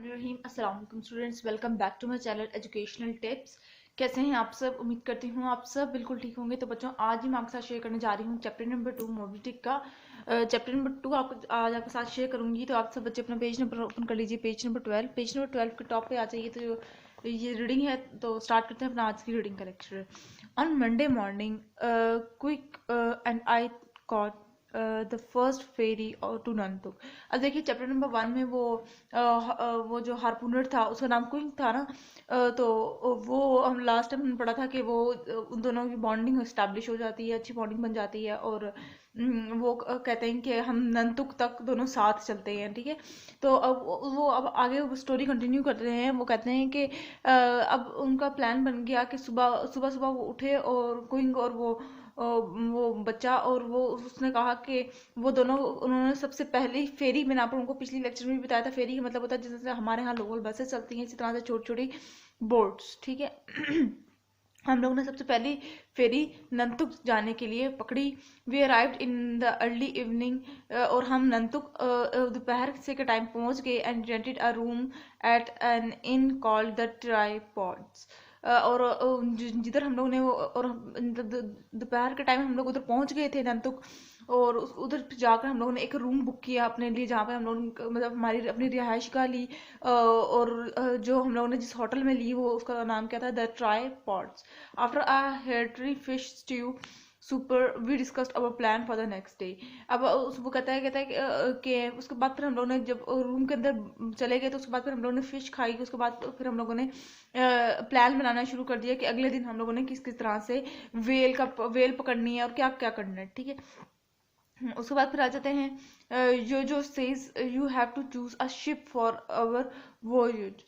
रहीम अस्सलाम वालेकुम students, welcome back to my channel educational tips. कैसे हैं आप सब? उम्मीद करती हूँ आप सब बिल्कुल ठीक होंगे। तो बच्चों, आज ही मैं आपके साथ शेयर करने जा रही हूँ चैप्टर नंबर 2 मोबिलिटी का। चैप्टर नंबर 2 आज आपके साथ शेयर करूंगी। तो आप सब बच्चे अपना पेज नंबर ओपन कर लीजिए, पेज नंबर 12। पेज नंबर 12 के टॉप पे आ जाइए। तो ये रीडिंग है, तो स्टार्ट करते हैं अपना आज की रीडिंग का lecture. On Monday morning quick and I caught the first ferry to Nantucket. अब देखिए, चैप्टर नंबर 1 में वो जो हार्पूनर था उसका नाम क्विंक था ना। तो वो हम लास्ट टाइम पढ़ा था कि वो उन दोनों की बॉन्डिंग स्टैब्लिश हो जाती है, अच्छी बॉन्डिंग बन जाती है। और वो कहते हैं कि हम नंतुक तक दोनों साथ चलते हैं, ठीक है। तो अब वो अब आगे स्टोरी कंटिन्यू कर रहे हैं। वो कहते हैं कि अब उनका प्लान बन गया कि सुबह सुबह सुबह वो उठे और क्विंक और वो बच्चा, और वो उसने कहा कि वो दोनों, उन्होंने सबसे पहले फेरी, मैंने आप लोगों को पिछली लेक्चर में भी बताया था, फेरी का मतलब होता है जैसे हमारे यहाँ लोकल बसेस चलती हैं, इसी तरह से छोटी छोटी बोट्स, ठीक है। हम लोगों ने सबसे पहली फेरी नंतुक जाने के लिए पकड़ी। We arrived in the early evening, और हम नंतुक दोपहर से के टाइम पहुंच गए। And rented a room at an inn called the tripods. और जिधर हम लोग ने वो, और दोपहर के टाइम हम लोग उधर पहुंच गए थे नंतुक। और उधर जाकर हम लोगों ने एक रूम बुक किया अपने लिए, जहाँ पे हम लोग मतलब हमारी अपनी रिहाइश का ली। और जो हम लोगों ने जिस होटल में ली, वो उसका नाम क्या था, द ट्राईपॉड्स। आफ्टर अ हेटरी fish stew supper we discussed our plan for the next day. अब वो कहता है कि उसके बाद फिर हम लोगों ने जब रूम के अंदर चले गए, तो उसके बाद फिर हम लोगों ने फिश खाई। उसके बाद फिर हम लोगों ने प्लान बनाना शुरू कर दिया कि अगले दिन हम लोगों ने किस किस तरह से वेल पकड़नी है और क्या क्या करना है, ठीक है। उसके बाद फिर आ जाते हैं जो says you have to choose a ship for our voyage.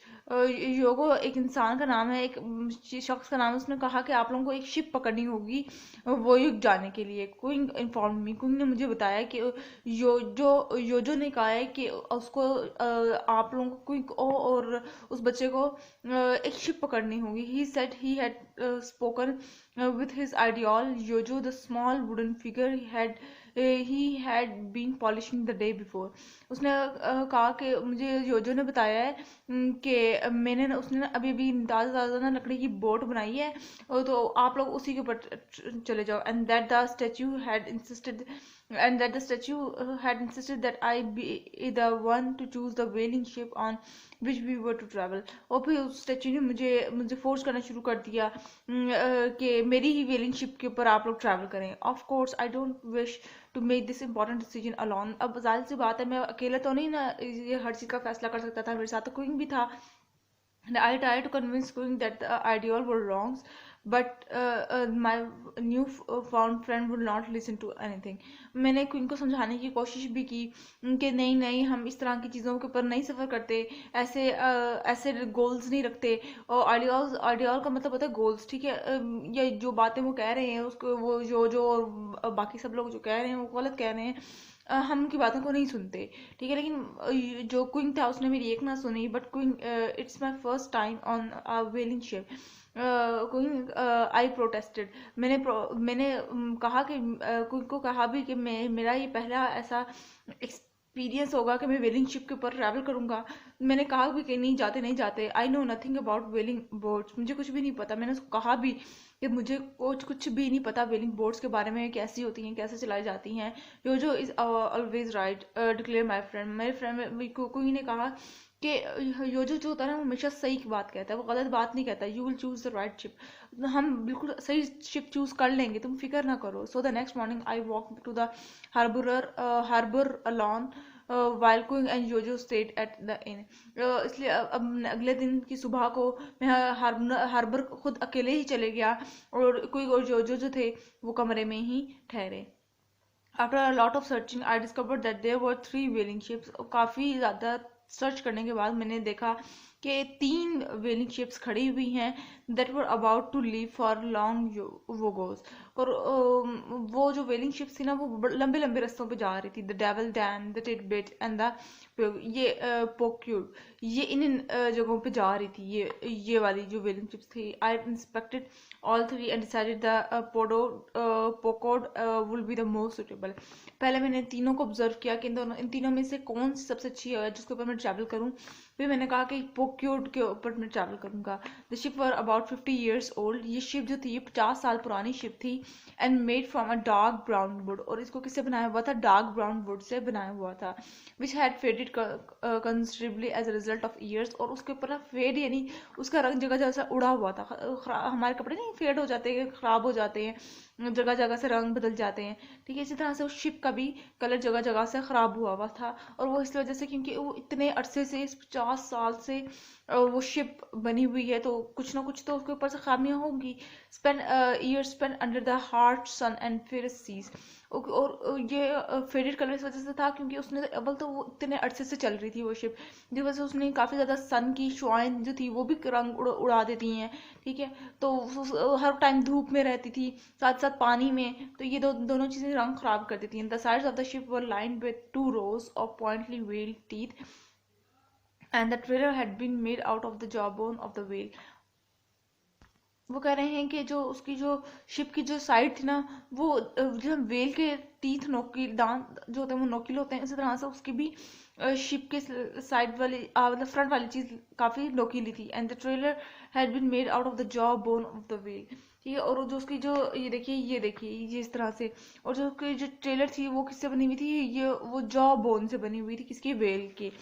Yojo एक इंसान का नाम है, एक शख्स का नाम है। उसने कहा कि आप लोगों को एक शिप पकड़नी होगी वोयुग जाने के लिए। क्विंग इन्फॉर्म मी, क्विंग ने मुझे बताया कि योजो ने कहा है कि उसको आप लोगों को, क्विंग और उस बच्चे को एक शिप पकड़नी होगी। He said he had spoken with his ideal Yojo, the small wooden figure he had been polishing the day before. उसने कहा कि मुझे योजो ने बताया है कि उसने ना अभी अभी ताज़ा ताज़ा ना लकड़ी की बोट बनाई है, और तो आप लोग उसी के ऊपर चले जाओ। And that the statue had insisted that I be the one to choose the whaling ship on which we were to travel. और फिर उस स्टैचू ने मुझे फोर्स करना शुरू कर दिया कि मेरी ही व्हेलिंग शिप के ऊपर आप लोग ट्रैवल करें। Of course I don't wish to make this important decision alone. अब जाहिर सी बात है, मैं अकेला तो नहीं ना ये हर चीज़ का फैसला कर सकता था, मेरे साथ तो क्विंग भी था। And I tried to convince Queen that the ideal were wrongs, but my new found friend would not listen to anything. मैंने क्वीन को समझाने की कोशिश भी की कि नहीं नहीं, हम इस तरह की चीज़ों के ऊपर नहीं सफ़र करते, ऐसे गोल्स नहीं रखते। और आइडियल का मतलब होता है गोल्स, ठीक है। ये जो बातें वो कह रहे हैं, उसको वो जो और बाकी सब लोग जो कह रहे हैं वो गलत कह रहे हैं। हम उनकी बातों को नहीं सुनते, ठीक है। लेकिन जो क्विंग था उसने मेरी एक ना सुनी। बट क्विंग, it's my first time on whaling ship. क्विंग, आई प्रोटेस्टेड। मैंने कहा कि क्विंग को कहा भी कि मेरा ये पहला ऐसा एक्सपीरियंस होगा कि मैं व्हेलिंग शिप के ऊपर ट्रैवल करूंगा। मैंने कहा भी कि नहीं जाते नहीं जाते, I know nothing about व्हेलिंग boats, मुझे कुछ भी नहीं पता। मैंने उसको कहा भी कि मुझे कुछ भी नहीं पता व्हेलिंग बोट्स के बारे में, कैसी होती हैं, कैसे चलाई जाती हैं। Yojo is always right, declared my friend. मेरे फ्रेंड कोई ने कहा कि योजो जो होता है ना, वो हमेशा सही की बात कहता है, वो गलत बात नहीं कहता। You will choose the right ship, हम बिल्कुल सही शिप चूज कर लेंगे, तुम फिक्र ना करो। So the next morning I walk to the harbour alone while Queen and Jojo stayed at the inn. इसलिए अब अगले दिन की सुबह को मैं हार्बर खुद अकेले ही चले गया, और क्विक और जोजो जो थे वो कमरे में ही ठहरे। After a lot of searching, I discovered that there were 3 whaling ships. काफ़ी ज़्यादा सर्च करने के बाद मैंने देखा कि 3 whaling ships खड़ी हुई हैं that were about to leave for long voyages. और वो जो whaling ships थी ना, वो लंबे लंबे रास्तों पे जा रही थी। The Devil Dam, the Tidbit and the ये Pokure, ये इन जगहों पे जा रही थी। ये वाली जो whaling ships थी। I inspected all 3 and decided the Pocod will be the most suitable. पहले मैंने तीनों को ऑब्जर्व किया कि इन तीनों में से कौन सी सबसे अच्छी है जिसके ऊपर मैं ट्रैवल करूं। फिर मैंने कहा कि पोक्योड के ऊपर मैं ट्रैवल करूंगा। The ship were about 50 years old. ये शिप जो थी 50 साल पुरानी शिप थी। And made from a dark brown would, और इसको किससे बनाया हुआ था? डार्क ब्राउन वुड से बनाया हुआ था। Which had faded considerably as a result of years, और उसके ऊपर फेड यानी उसका रंग जगह जगह से उड़ा हुआ था। हमारे कपड़े नहीं फेड हो जाते हैं, खराब हो जाते हैं, जगह जगह से रंग बदल जाते हैं, ठीक है, इसी तरह से उस शिप का भी कलर जगह जगह से खराब हुआ था। और वो इस वजह से क्योंकि वो इतने अरसे से, इस 50 साल से वो शिप बनी हुई है, तो कुछ ना कुछ तो उसके ऊपर से खामियां होंगी। Spend year spend under the heart sun and fierce seas. और ये फेडेड कलर इस वजह से था क्योंकि उसने अव्वल तो वो इतने अरसे से चल रही थी वो शिप, जिस वजह से उसने काफ़ी ज़्यादा सन की शुआएं जो थी वो भी रंग उड़ा देती हैं, ठीक है। तो हर टाइम धूप में रहती थी, साथ साथ पानी में, तो ये दोनों चीज़ें रंग खराब कर देती हैं। The sides of the ship were lined with 2 rows of pointed whale teeth and the trailer had been made out of the jawbone of the whale. वो कह रहे हैं कि जो उसकी जो शिप की जो साइड थी ना, वो जो वेल के टीथ नोकील दांत जो होते हैं वो नोकील होते हैं, इसी तरह से उसकी भी शिप के साइड वाली मतलब फ्रंट वाली चीज काफी नोकीली थी। And the trailer had been made out of the jaw bone of the whale, ठीक है। और जो उसकी जो ये देखिए ये इस तरह से, और जो उसकी जो ट्रेलर थी वो किससे बनी हुई थी? ये वो जॉ बोन से बनी हुई थी, किसकी? वेल की,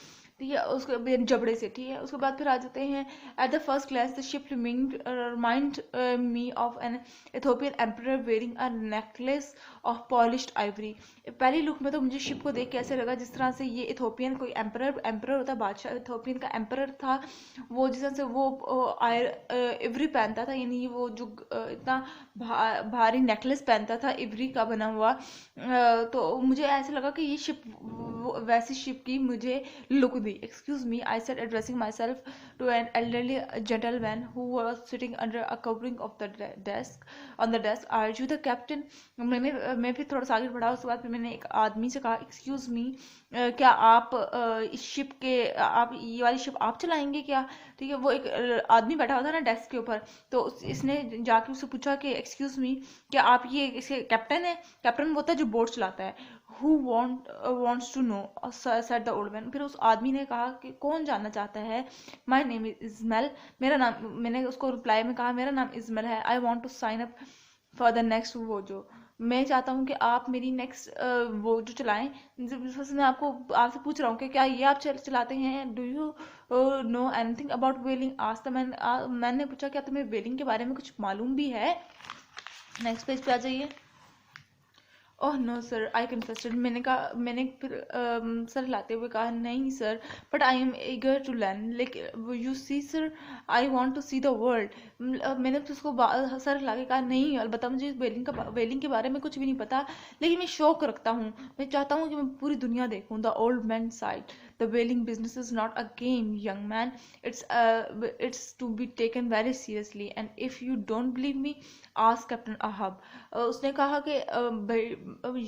ठीक है, उसके जबड़े से, ठीक है। उसके बाद फिर आ जाते हैं at the first glance the ship remind me of an Ethiopian emperor wearing a necklace of polished ivory. पहली लुक में तो मुझे शिप को देख के ऐसे लगा जिस तरह से ये इथोपियन कोई एम्परर होता है, बादशाह इथोपियन का एम्परर था वो, जिस तरह से वो इवरी पहनता था, यानी वो जो इतना भारी नेकलेस पहनता था इवरी का बना हुआ। तो मुझे ऐसे लगा कि ये शिप वैसी शिप की मुझे लुक दी। Excuse me, I said addressing myself to an elderly gentleman who was sitting under a covering of the desk on the desk. Are you the captain? मैं फिर थोड़ा सा आगे बढ़ा, उसके बाद फिर मैंने एक आदमी से कहा एक्सक्यूज मी, क्या आप इस शिप के आप ये वाली शिप आप चलाएंगे क्या? ठीक है, वो एक आदमी बैठा हुआ था ना डेस्क के ऊपर, तो इसने जाके उससे पूछा कि एक्सक्यूज मी, क्या आप ये इसके कैप्टन है? कैप्टन वो होता है जो बोट चलाता है। Who wants to know? said the old man. फिर उस आदमी ने कहा कि कौन जानना चाहता है? My name is Ismail. मेरा नाम, मैंने उसको रिप्लाई में कहा मेरा नाम इस्माइल है। I want to sign up for the next वो जो मैं चाहता हूँ कि आप मेरी नेक्स्ट वो जो चलाएं। मैं आपसे पूछ रहा हूँ कि क्या ये आप चलाते हैं? Do you know anything about whaling? आज तक मैंने पूछा क्या तुम्हें वेलिंग के बारे में कुछ मालूम भी है? नेक्स्ट पेज पे आ जाइए। Oh no sir, I confessed. मैंने फिर सर लाते हुए कहा नहीं sir, but I am eager to learn, like you see sir, I want to see the world. मैंने तो उसको सर लाके कहा नहीं, अलबत्ता मुझे वेलिंग के बारे में कुछ भी नहीं पता, लेकिन मैं शौक रखता हूँ, मैं चाहता हूँ कि मैं पूरी दुनिया देखूँ। The old man said, the whaling business is not a game young man, it's to be taken very seriously, and if you don't believe me ask captain Ahab. उसने कहा कि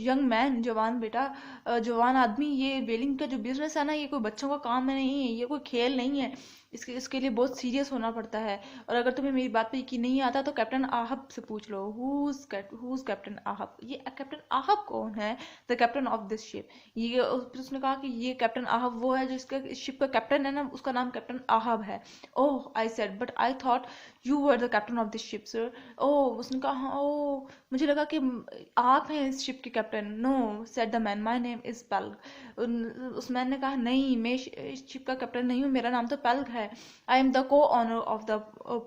यंग मैन, जवान बेटा, जवान आदमी, ये वेलिंग का जो बिजनेस है ना, ये कोई बच्चों का काम नहीं है, ये कोई खेल नहीं है, इसके लिए बहुत सीरियस होना पड़ता है। और अगर तुम्हें मेरी बात पे यकीन नहीं आता तो कैप्टन आहब से पूछ लो। Whose captain आहब? ये कैप्टन आहब कौन है? The captain of this ship. ये उसने कहा कि ये कैप्टन आहब वो है जो इसका शिप का कैप्टन है ना, उसका नाम कैप्टन आहब है। Oh, I said, but I thought you were the captain of this ship sir. Oh, उसने कहा हाँ, ओह, मुझे लगा कि आप हैं इस शिप के captain. No, said the man, my name is Peleg. उस मैन ने कहा नहीं, मैं इस शिप का कैप्टन नहीं हूँ, मेरा नाम तो पेल्ग है। आई एम द को ऑनर ऑफ द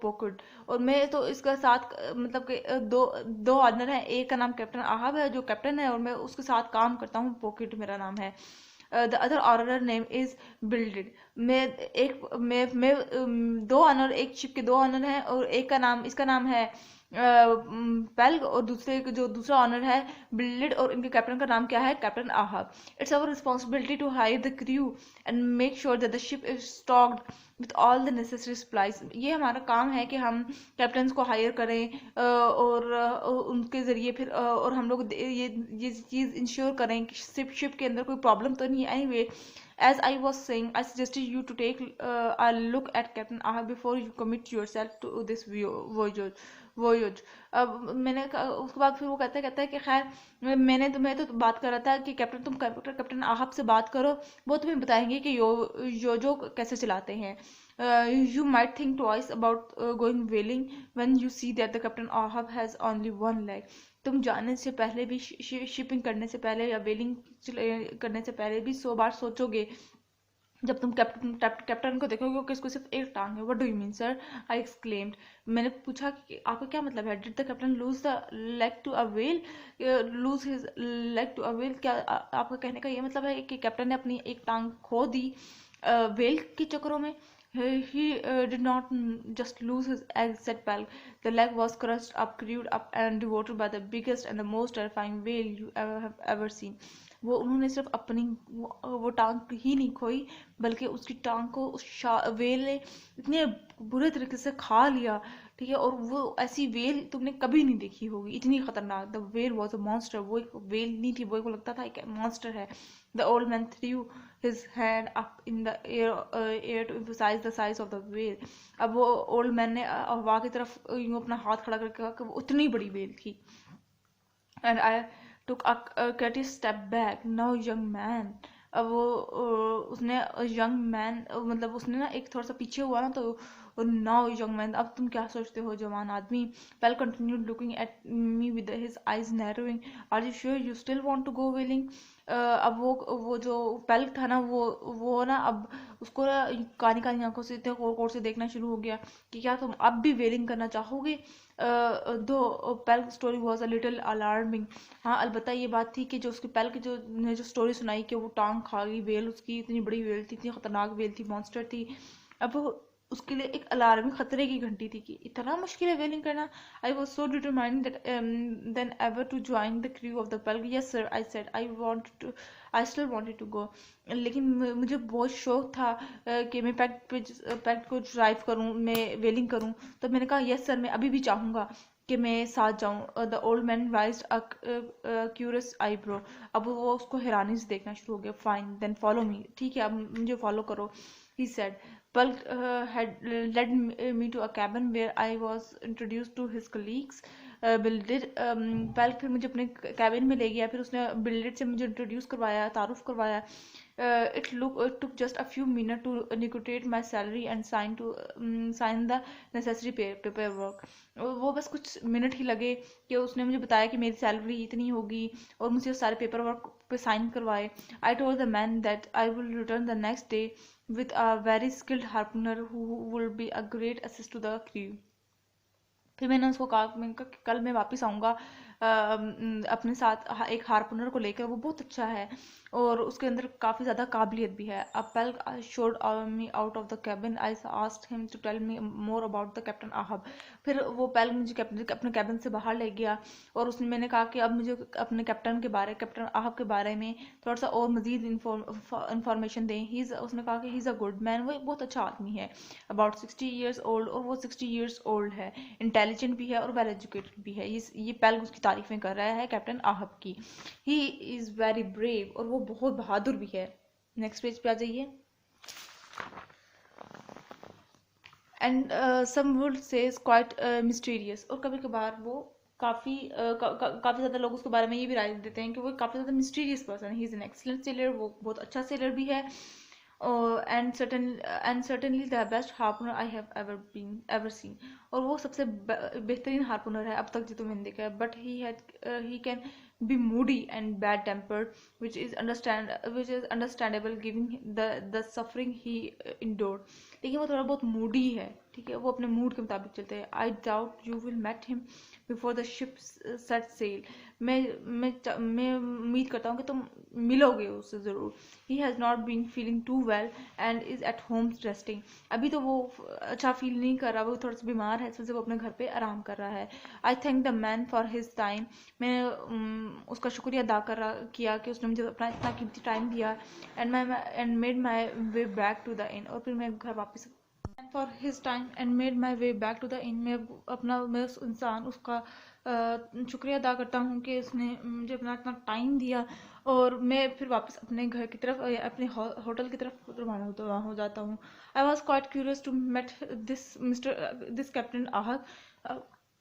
पोकेट, और मैं तो इसका साथ मतलब कि दो ऑनर हैं, एक का नाम कैप्टन आहब है जो कैप्टन है, और मैं उसके साथ काम करता हूँ, पोकेट मेरा नाम है। The other owner name is Bildad. मैं दो ऑनर, एक शिप के दो ऑनर हैं, और एक का नाम, इसका नाम है पेल्ग, और दूसरा ऑनर है बिल्डेड, और इनके कैप्टन का नाम क्या है? Captain Ahab. It's our responsibility to hire the crew and make sure that the ship is stocked with all the necessary supplies. ये हमारा काम है कि हम कैप्टन को हायर करें और उनके जरिए फिर और हम लोग ये चीज़ इंश्योर करें कि शिप के अंदर कोई प्रॉब्लम तो नहीं है। Anyway, as I was saying, I suggested you to take a look at Captain Ahab before you commit yourself to this voyage. Voyage. अब उसके बाद फिर वो कहता है कि खैर मैं तो बात कर रहा था कि कैप्टन आहब से बात करो, वो तुम्हें बताएंगे कि यो कैसे चलाते हैं। You might think twice about going whaling when you see that the Captain Ahab has only one leg. तुम जाने से पहले भी, शिपिंग करने से पहले या वेलिंग करने से पहले भी 100 बार सोचोगे जब तुम कैप्टन को देखोगे कि इसको सिर्फ एक टांग है। What do you mean sir, I exclaimed. मैंने पूछा कि आपका क्या मतलब है। Did the captain lose the leg to a whale, lose his leg to a whale, क्या आपका कहने का ये मतलब है कि कैप्टन ने अपनी एक टांग खो दी व्हेल के चक्करों में। He did not just lose his egg, said Pal. The leg was crushed up, crewed up, and devoted by the biggest and the most terrifying whale you have ever seen. वो उन्होंने सिर्फ अपनी वो टांग ही नहीं खोई, बल्कि उसकी टांग को उस वेल ने इतने बुरे तरीके से खा लिया, ठीक है। और वो ऐसी वेल तुमने कभी नहीं देखी होगी, इतनी खतरनाक। The well was a monster, वो एक वेल नहीं थी, वो एक लगता था एक मॉन्स्टर है। The old man through his hand up in the air to emphasize the size of the whale. अब वो ओल्ड मैन ने हवा की तरफ यूं अपना हाथ खड़ा करके कहा कि वो उतनी बड़ी वेल थी। And I took a courteous step back. Now young man, अब वो उसने यंग मैन मतलब उसने ना एक थोड़ा सा पीछे हुआ ना, तो नाउ यंग मैन, अब तुम क्या सोचते हो जवान आदमी। Peleg continued looking at me with his eyes narrowing. Are you sure you still want to go whaling. अब वो जो पेल था ना, वो ना अब उसको ना कानी कानी आंखों से इतने कोर से देखना शुरू हो गया कि क्या तुम अब भी वेलिंग करना चाहोगे। दो Peleg story was a little alarming. हाँ, अलबत्ता ये बात थी कि जो उसकी पेल की जो स्टोरी सुनाई कि वो टांग खा गई वेल, उसकी इतनी बड़ी वेल थी, इतनी खतरनाक वेल थी, मॉन्स्टर थी। अब उसके लिए एक अलार्मिंग खतरे की घंटी थी कि इतना मुश्किल है वेलिंग करना। I was so determined that then ever to join the crew of the pale. Yes sir, I said, I still wanted to go. लेकिन मुझे बहुत शौक था कि मैं पैक्ट को ड्राइव करूं, मैं वेलिंग करूं। तो मैंने कहा यस सर, मैं अभी भी चाहूँगा कि मैं साथ जाऊं। The old man राइज्ड a curious eyebrow. अब वो उसको हैरानी से देखना शुरू हो गया। फाइन देन फॉलो मी, ठीक है अब मुझे फॉलो करो, he said. Pulk had led me to a cabin where I was introduced to his colleagues. पल्क फिर मुझे अपने कैबिन में ले गया, फिर उसने बिल्डेड से मुझे इंट्रोड्यूस करवाया, तारुफ करवाया। It took just a few minutes to negotiate my salary and sign the necessary paperwork. वो बस कुछ मिनट ही लगे कि उसने मुझे बताया कि मेरी सैलरी इतनी होगी और मुझे सारे पेपर वर्क पे साइन करवाए। I told the man that I will return the next day with a very skilled harpooner who will be a great assist to the crew. फिर मैंने उसको कहा कि कल मैं वापस आऊँगा अपने साथ एक हार्पनर को लेकर, वो बहुत अच्छा है और उसके अंदर काफ़ी ज़्यादा काबिलियत भी है। अब Peleg showed me out of the cabin. I asked him to tell me more about the captain Ahab. फिर वो पेल मुझे अपने कैबिन से बाहर ले गया और मैंने कहा कि अब मुझे अपने कैप्टन आहब के बारे में थोड़ा सा और मजीद इंफॉर्मेशन दें। उसने कहा कि he is a good man, वो एक बहुत अच्छा आदमी है, अबाउट 60 ईयर्स ओल्ड, और वो 60 ईयर्स ओल्ड है, इंटेलिजेंट भी है और वेल एजुकेटेड भी है। ये पेल उसकी तारीफें कर रहा है कैप्टन आहब की। ही इज़ वेरी ब्रेव, और वो बहुत बहादुर भी है। नेक्स्ट पेज पे आ जाइए। And some would say quite mysterious, और कभी कभार वो काफ़ी ज़्यादा लोग उसके बारे में ये भी राय देते हैं कि वो काफ़ी ज़्यादा मिस्टीरियस पर्सन है। He is an excellent sailor, वो बहुत अच्छा सेलर भी है। And certainly the best harpooner I have ever seen, और वो सबसे बेहतरीन हार्पनर है अब तक जो मैंने देखा है। But he can be moody and bad tempered, which is understandable given the suffering he endured. लेकिन वो थोड़ा बहुत मूडी है, ठीक है, वो अपने मूड के मुताबिक चलते हैं। I doubt you will meet him before the ship set sail. मैं उम्मीद करता हूँ कि तुम मिलोगे उससे ज़रूर। He has not been feeling too well and is at home resting. अभी तो वो अच्छा फील नहीं कर रहा, वो थोड़ा सा बीमार है, इस वजह से वो अपने घर पे आराम कर रहा है। I thank the man for his time. मैं उसका शुक्रिया अदा किया कि उसने मुझे अपना इतना कीमती टाइम दिया। And made my way back to the inn, और फिर मैं घर वापस for his time and made my way back to the inn. मैं उस इंसान उसका शुक्रिया अदा करता हूँ कि उसने मुझे अपना इतना टाइम दिया, और मैं फिर वापस अपने घर की तरफ, अपने होटल की तरफ रवाना हो जाता हूँ। I was quite curious to met this captain Ahab.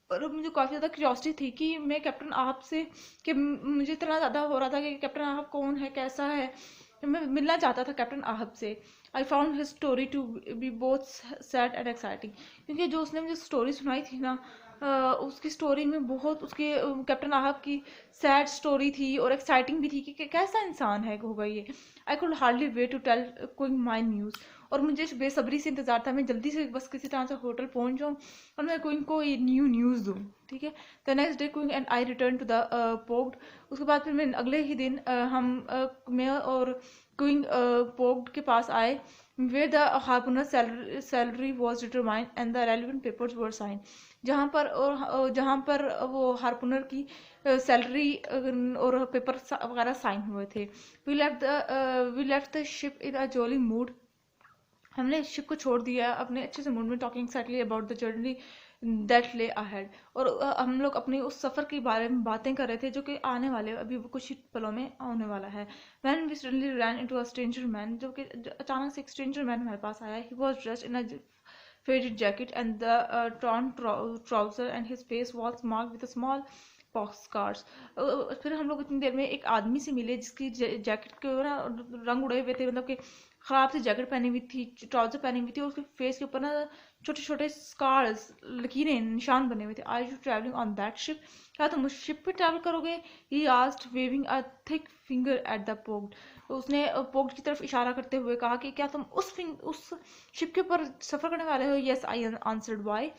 और मुझे काफ़ी ज़्यादा क्यूरियोसिटी थी कि मैं कैप्टन आहब से, कि मुझे इतना ज़्यादा हो रहा था कि कैप्टन आहब कौन है, कैसा है, मैं मिलना चाहता था कैप्टन आहब से। I found his story to be both sad and exciting, क्योंकि जो उसने मुझे स्टोरी सुनाई थी ना, उसकी स्टोरी में बहुत उसके कैप्टन आहब की सैड स्टोरी थी और एक्साइटिंग भी थी कि कैसा इंसान है होगा ये। I could hardly wait to tell क्विंग माई न्यूज़, और मुझे बेसब्री से इंतजार था मैं जल्दी से बस किसी तरह से होटल पहुंच जाऊं और मैं क्वीन को ये न्यूज़ दूं, ठीक है। The next day Queen and I return to the port. उसके बाद फिर मैं अगले ही दिन मैं और क्वीन पोर्ट के पास आए, where the harpooner salary was determined and the relevant papers were signed, जहाँ पर वो हार्पूनर की सैलरी और पेपर वगैरह साइन हुए थे। We left the ship in a jolly mood. हमने शिप को छोड़ दिया अपने अच्छे से मूड में, talking excitedly about the journey that lay ahead. और हम लोग अपने उस सफ़र के बारे में बातें कर रहे थे जो कि आने वाले अभी कुछ ही पलों में आने वाला है। When we suddenly ran into a stranger man, जो कि अचानक से एक स्ट्रेंजर मैन हमारे पास आया। He was dressed in a faded jacket and the torn trouser and his face was marked with a small pox scars। फिर हम लोग इतनी देर में एक आदमी से मिले जिसकी जैकेट के ना रंग उड़े हुए थे, मतलब कि खराब सी जैकेट पहनी हुई थी, ट्राउजर पहनी हुई थी, और उसके फेस के ऊपर ना छोटे छोटे स्कार्स, लकीरें, निशान बने हुए थे। Are you travelling on that ship, क्या तुम उस शिप पे ट्रैवल करोगे? He asked waving a thick finger at the port. उसने पोर्ट की तरफ इशारा करते हुए कहा कि क्या तुम उस शिप के ऊपर सफ़र करने वाले हो? Yes I answered why.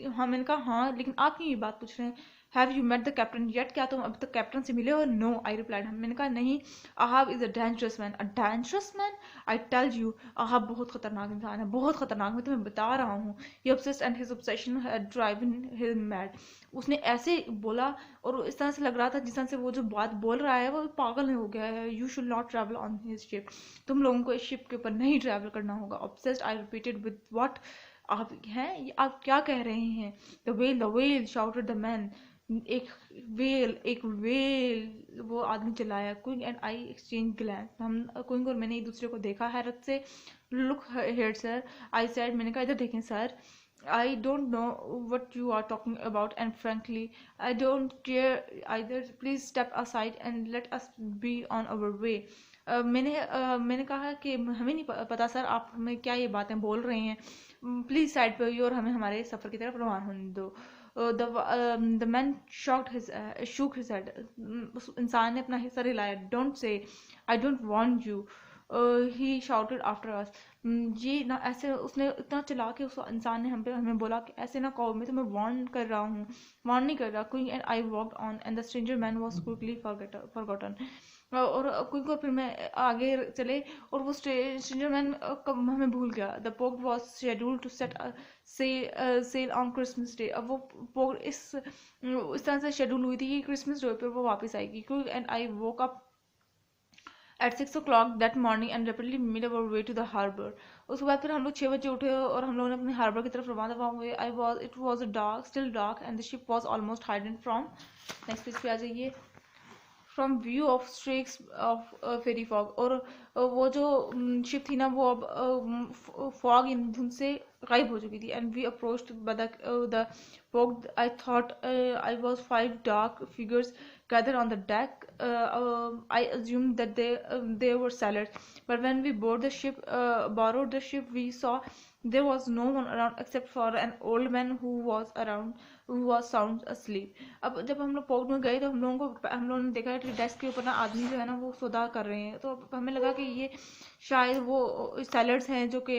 हाँ, मैंने कहा हाँ, लेकिन आप क्यों ये बात पूछ रहे हैं? Have you met the captain yet, क्या तुम अभी तक कैप्टन से मिले हो? No I replied. मैंने कहा नहीं। Ahab is a dangerous man. A dangerous man? I tell you, Ahab बहुत खतरनाक इंसान है, बहुत खतरनाक, मैं तुम्हें बता रहा हूँ। He obsessed and his obsession had driven him mad. उसने ऐसे बोला और इस तरह से लग रहा था जिस तरह से वो जो बात बोल रहा है वो पागल हो गया है। You should not travel on his ship, तुम लोगों को इस शिप के ऊपर नहीं ट्रैवल करना होगा। Obsessed, I repeated, with what? आप हैं, ये आप क्या कह रहे हैं? The whale shouted the man. एक वेल, वो आदमी चिल्लाया। क्विंग एंड आई एक्सचेंज ग्लैंस, हम क्विंग और मैंने एक दूसरे को देखा हैरत से। Look here sir, I said, मैंने कहा इधर देखें sir. I don't know what you are talking about, and frankly, I don't care either. Please step aside and let us be on our way. मैंने कहा कि हमें नहीं पता सर आप हमें क्या ये बातें बोल रहे हैं, प्लीज़ साइड पे होइए और हमें हमारे सफ़र की तरफ रवाना होने दो। The man shook his head, उस इंसान ने अपना सर हिलाया। Don't say, I don't want you, he shouted after us. ये ना ऐसे, उसने इतना चिल्ला के उस इंसान ने हमें बोला कि ऐसे ना कहो, मैं तुम्हें वार्न कर रहा हूँ, वार्न नहीं कर रहा। Quick and I walked on and the stranger man was quickly forgotten. और क्विक और फिर मैं आगे चले और वो स्ट्रेंजर मैन हमें भूल गया। The port was scheduled to sail on Christmas day. अब वो पोर्ट इस तरह से शेड्यूल हुई थी कि क्रिसमस डे पर वो वापस आएगी। Quick and I woke up at 6 o'clock that morning and rapidly made our way to the harbor। उसके बाद फिर हम लोग 6 बजे उठे और हम लोगों ने अपने हार्बर की तरफ रवाना हुए। It was still dark and the ship was almost hidden from, next page पे आ जाइए, from view of streaks of ferry fog. और वो जो शिप थी ना वो अब फॉग धुंध से गायब हो चुकी थी। And we approached the fog, I thought I was 5 dark figures gathered on the deck। I assumed that they were sailors, but when we borrowed the ship, we saw there was no one around except for an old man who was sound asleep। अब जब हम लोग port में गए तो हम लोगों ने देखा कि डेस्क के ऊपर ना आदमी जो है ना वो सौदा कर रहे हैं। तो हमें लगा कि ये शायद वो सेलर्स हैं, जो कि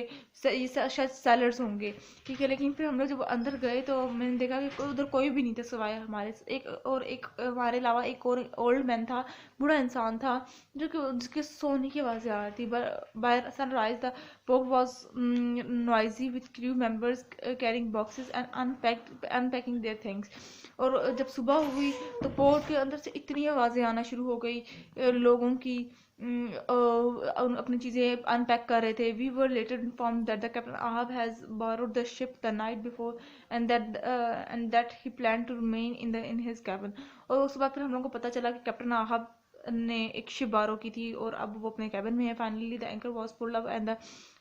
ये शायद सेलर्स होंगे, ठीक है। लेकिन फिर हम लोग जब अंदर गए तो मैंने देखा कि उधर कोई भी नहीं था सिवाय हमारे एक हमारे अलावा एक और ओल्ड मैन था, बूढ़ा इंसान था, जो कि जिसके सोने की आवाज़ें आ रही थी। By sunrise the port was noisy with crew members carrying boxes and unpacking their things. और जब सुबह हुई तो पोर्ट के अंदर से इतनी आवाज़ें आना शुरू हो गई लोगों की, अपनी चीज़ें अनपैक कर रहे थे। We were later informed that the captain Ahab has boarded the ship the night before and that he plan to remain in his cabin. और उसके बाद फिर हम लोगों को पता चला कि कैप्टन आहब ने एक शिप बारो की थी और अब वो अपने कैबिन में है। Finally the anchor was pulled up and the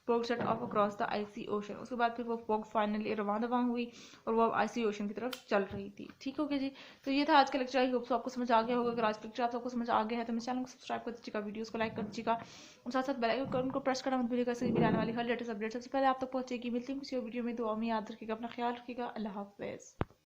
Pequod set off across the icy ocean. उसके बाद फिर वो पोग फाइनली रवाना हुई और वो आईसी ओशन की तरफ चल रही थी। ठीक हो गया जी। तो ये था आज का लेक्चर। आई होप सो आपको समझ आ गया होगा। अगर आज का लेक्चर आप सबको समझ आ गया है तो मेरे चैनल को सब्सक्राइब कर दीजिएगा, वीडियोस को लाइक कर दीजिएगा और साथ साथ बेल आइकन को प्रेस करना मत भूलिएगा। इससे भी आने वाली हर लेटेस्ट अपडेट सबसे पहले आप तक पहुंचेगी। मिलती हूँ किसी और वीडियो में। दुआ में याद रखिएगा, अपना ख्याल रखिएगा। अल्लाह हाफिज़।